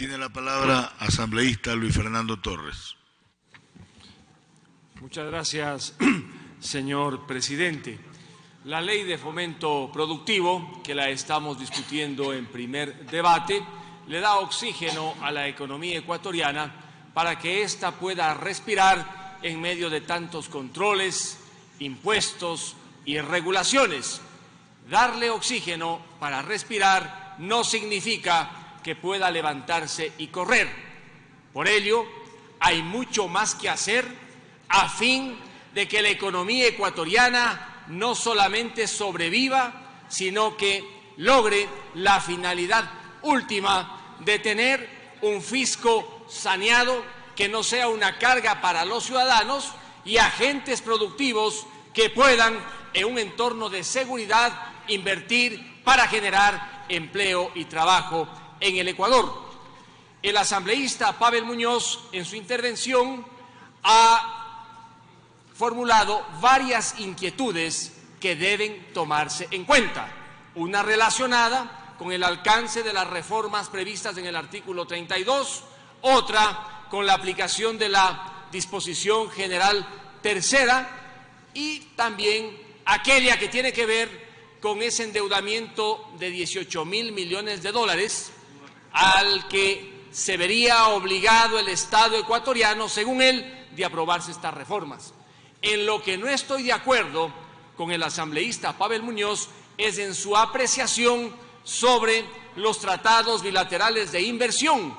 Tiene la palabra asambleísta Luis Fernando Torres. Muchas gracias, señor presidente. La Ley de Fomento Productivo, que la estamos discutiendo en primer debate, le da oxígeno a la economía ecuatoriana para que ésta pueda respirar en medio de tantos controles, impuestos y regulaciones. Darle oxígeno para respirar no significa que pueda levantarse y correr. Por ello, hay mucho más que hacer a fin de que la economía ecuatoriana no solamente sobreviva, sino que logre la finalidad última de tener un fisco saneado que no sea una carga para los ciudadanos y agentes productivos que puedan, en un entorno de seguridad, invertir para generar empleo y trabajo en el Ecuador. El asambleísta Pavel Muñoz, en su intervención, ha formulado varias inquietudes que deben tomarse en cuenta. Una relacionada con el alcance de las reformas previstas en el artículo 32, otra con la aplicación de la disposición general tercera y también aquella que tiene que ver con ese endeudamiento de 18.000 millones de dólares al que se vería obligado el Estado ecuatoriano, según él, de aprobarse estas reformas. En lo que no estoy de acuerdo con el asambleísta Pavel Muñoz es en su apreciación sobre los tratados bilaterales de inversión.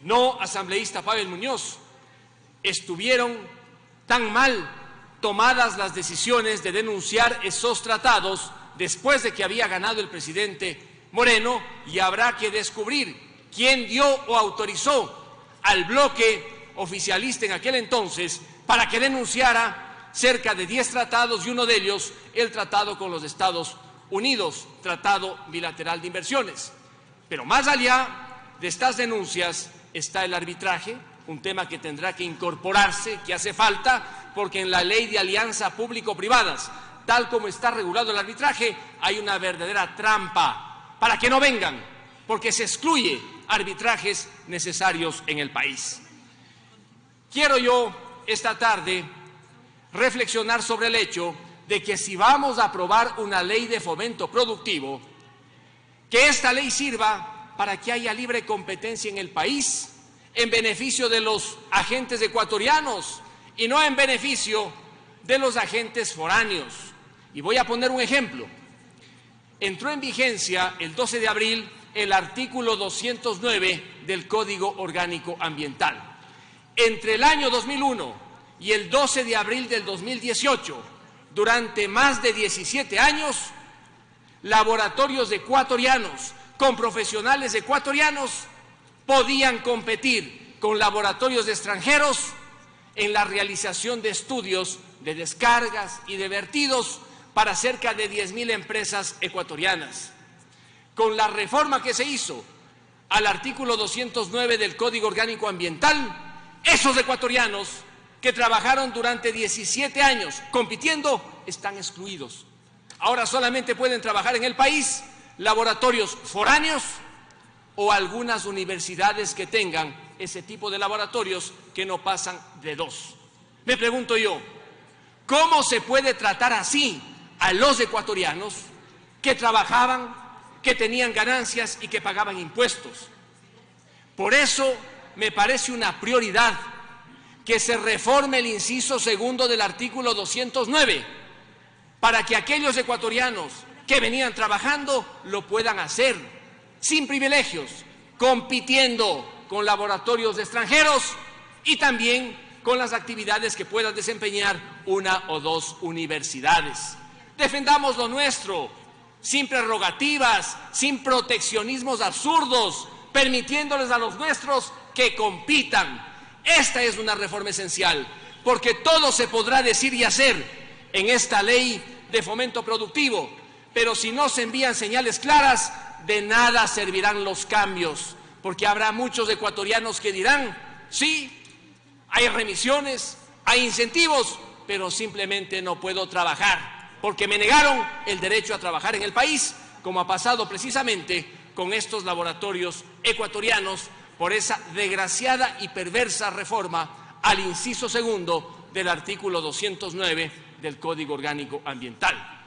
No, asambleísta Pavel Muñoz, estuvieron tan mal tomadas las decisiones de denunciar esos tratados después de que había ganado el presidente Moreno, y habrá que descubrir quién dio o autorizó al bloque oficialista en aquel entonces para que denunciara cerca de 10 tratados, y uno de ellos el tratado con los Estados Unidos, tratado bilateral de inversiones. Pero más allá de estas denuncias está el arbitraje, un tema que tendrá que incorporarse, que hace falta, porque en la ley de alianza público-privadas, tal como está regulado el arbitraje, hay una verdadera trampa para que no vengan, porque se excluye arbitrajes necesarios en el país. Quiero yo esta tarde reflexionar sobre el hecho de que si vamos a aprobar una ley de fomento productivo, que esta ley sirva para que haya libre competencia en el país, en beneficio de los agentes ecuatorianos y no en beneficio de los agentes foráneos. Y voy a poner un ejemplo. Entró en vigencia el 12 de abril el artículo 209 del Código Orgánico Ambiental. Entre el año 2001 y el 12 de abril del 2018, durante más de 17 años, laboratorios ecuatorianos con profesionales ecuatorianos podían competir con laboratorios extranjeros en la realización de estudios de descargas y de vertidos para cerca de 10.000 empresas ecuatorianas. Con la reforma que se hizo al artículo 209 del Código Orgánico Ambiental, esos ecuatorianos que trabajaron durante 17 años compitiendo están excluidos. Ahora solamente pueden trabajar en el país laboratorios foráneos o algunas universidades que tengan ese tipo de laboratorios que no pasan de 2. Me pregunto yo, ¿cómo se puede tratar así a los ecuatorianos que trabajaban, que tenían ganancias y que pagaban impuestos? Por eso me parece una prioridad que se reforme el inciso segundo del artículo 209 para que aquellos ecuatorianos que venían trabajando lo puedan hacer sin privilegios, compitiendo con laboratorios extranjeros y también con las actividades que puedan desempeñar una o dos universidades. Defendamos lo nuestro, sin prerrogativas, sin proteccionismos absurdos, permitiéndoles a los nuestros que compitan. Esta es una reforma esencial, porque todo se podrá decir y hacer en esta ley de fomento productivo, pero si no se envían señales claras, de nada servirán los cambios, porque habrá muchos ecuatorianos que dirán, sí, hay remisiones, hay incentivos, pero simplemente no puedo trabajar, porque me negaron el derecho a trabajar en el país, como ha pasado precisamente con estos laboratorios ecuatorianos por esa desgraciada y perversa reforma al inciso segundo del artículo 209 del Código Orgánico Ambiental.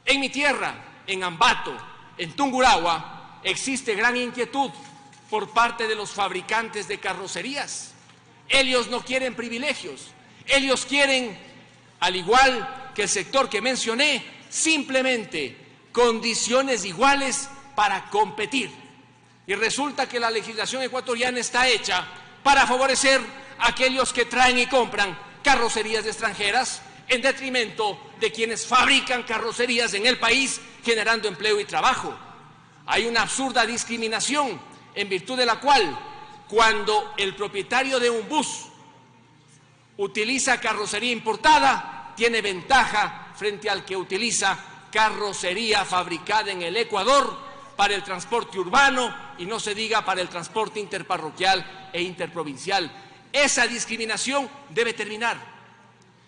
En mi tierra, en Ambato, en Tungurahua, existe gran inquietud por parte de los fabricantes de carrocerías. Ellos no quieren privilegios, ellos quieren, al igual que el sector que mencioné, simplemente condiciones iguales para competir. Y resulta que la legislación ecuatoriana está hecha para favorecer a aquellos que traen y compran carrocerías extranjeras en detrimento de quienes fabrican carrocerías en el país, generando empleo y trabajo. Hay una absurda discriminación en virtud de la cual, cuando el propietario de un bus utiliza carrocería importada, tiene ventaja frente al que utiliza carrocería fabricada en el Ecuador para el transporte urbano y no se diga para el transporte interparroquial e interprovincial. Esa discriminación debe terminar.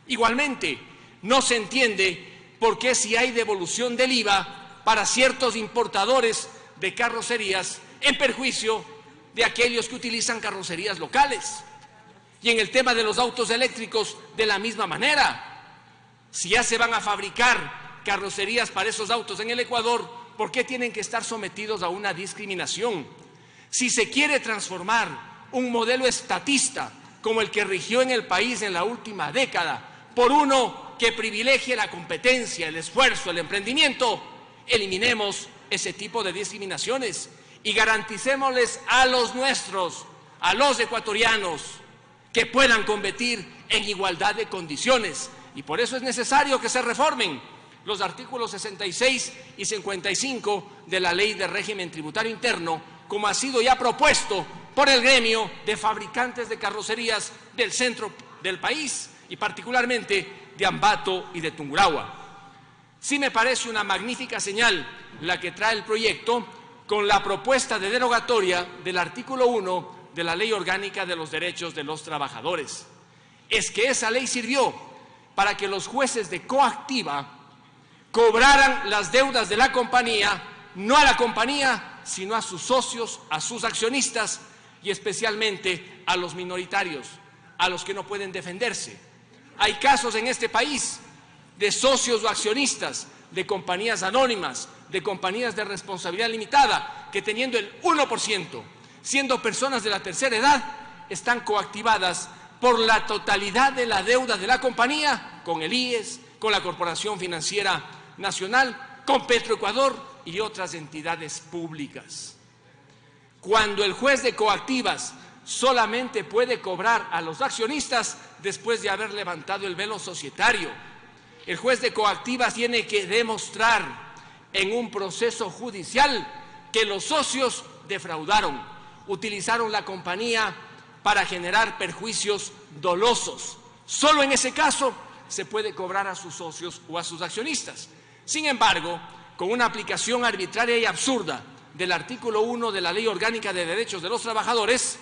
Igualmente, no se entiende por qué si hay devolución del IVA para ciertos importadores de carrocerías en perjuicio de aquellos que utilizan carrocerías locales. Y en el tema de los autos eléctricos, de la misma manera. Si ya se van a fabricar carrocerías para esos autos en el Ecuador, ¿por qué tienen que estar sometidos a una discriminación? Si se quiere transformar un modelo estatista como el que rigió en el país en la última década por uno que privilegie la competencia, el esfuerzo, el emprendimiento, eliminemos ese tipo de discriminaciones y garanticémosles a los nuestros, a los ecuatorianos, que puedan competir en igualdad de condiciones. Y por eso es necesario que se reformen los artículos 66 y 55 de la Ley de Régimen Tributario Interno, como ha sido ya propuesto por el gremio de fabricantes de carrocerías del centro del país y particularmente de Ambato y de Tungurahua. Sí me parece una magnífica señal la que trae el proyecto con la propuesta de derogatoria del artículo 1 de la Ley Orgánica de los Derechos de los Trabajadores. Es que esa ley sirvió para que los jueces de coactiva cobraran las deudas de la compañía, no a la compañía, sino a sus socios, a sus accionistas y especialmente a los minoritarios, a los que no pueden defenderse. Hay casos en este país de socios o accionistas de compañías anónimas, de compañías de responsabilidad limitada, que teniendo el 1%, siendo personas de la tercera edad, están coactivadas por la totalidad de la deuda de la compañía con el IES, con la Corporación Financiera Nacional, con Petroecuador y otras entidades públicas. Cuando el juez de coactivas solamente puede cobrar a los accionistas después de haber levantado el velo societario, el juez de coactivas tiene que demostrar en un proceso judicial que los socios defraudaron, utilizaron la compañía para generar perjuicios dolosos. Solo en ese caso se puede cobrar a sus socios o a sus accionistas. Sin embargo, con una aplicación arbitraria y absurda del artículo 1 de la Ley Orgánica de Derechos de los Trabajadores,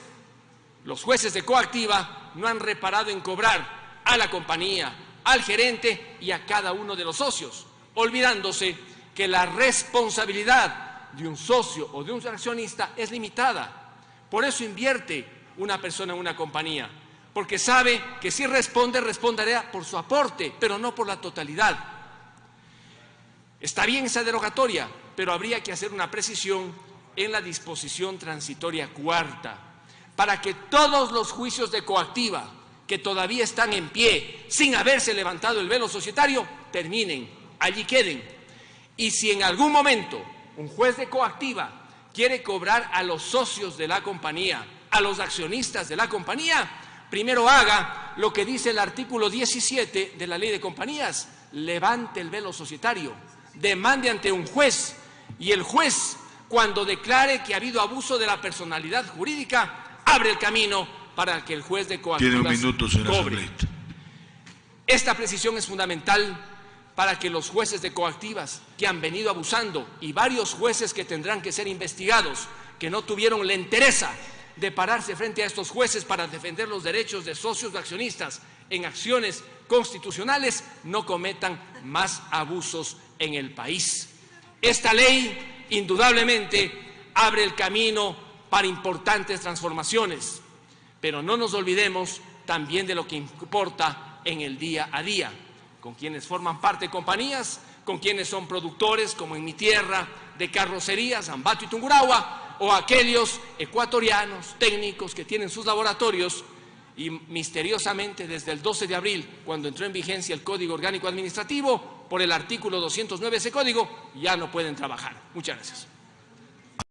los jueces de coactiva no han reparado en cobrar a la compañía, al gerente y a cada uno de los socios, olvidándose que la responsabilidad de un socio o de un accionista es limitada. Por eso invierte una persona en una compañía, porque sabe que si responde, responderá por su aporte, pero no por la totalidad. Está bien esa derogatoria, pero habría que hacer una precisión en la disposición transitoria cuarta, para que todos los juicios de coactiva que todavía están en pie, sin haberse levantado el velo societario, terminen, allí queden. Y si en algún momento un juez de coactiva quiere cobrar a los socios de la compañía, a los accionistas de la compañía, primero haga lo que dice el artículo 17 de la Ley de Compañías: levante el velo societario, demande ante un juez, y el juez, cuando declare que ha habido abuso de la personalidad jurídica, abre el camino para que el juez de coactivas Tiene un minuto, señor cobre. asambleísta. Esta precisión es fundamental para que los jueces de coactivas que han venido abusando, y varios jueces que tendrán que ser investigados, que no tuvieron la entereza de pararse frente a estos jueces para defender los derechos de socios de accionistas en acciones constitucionales, no cometan más abusos en el país. Esta ley indudablemente abre el camino para importantes transformaciones, pero no nos olvidemos también de lo que importa en el día a día, con quienes forman parte de compañías, con quienes son productores, como en mi tierra, de carrocerías, Ambato y Tungurahua, o aquellos ecuatorianos técnicos que tienen sus laboratorios y misteriosamente desde el 12 de abril, cuando entró en vigencia el Código Orgánico Administrativo, por el artículo 209 de ese código, ya no pueden trabajar. Muchas gracias.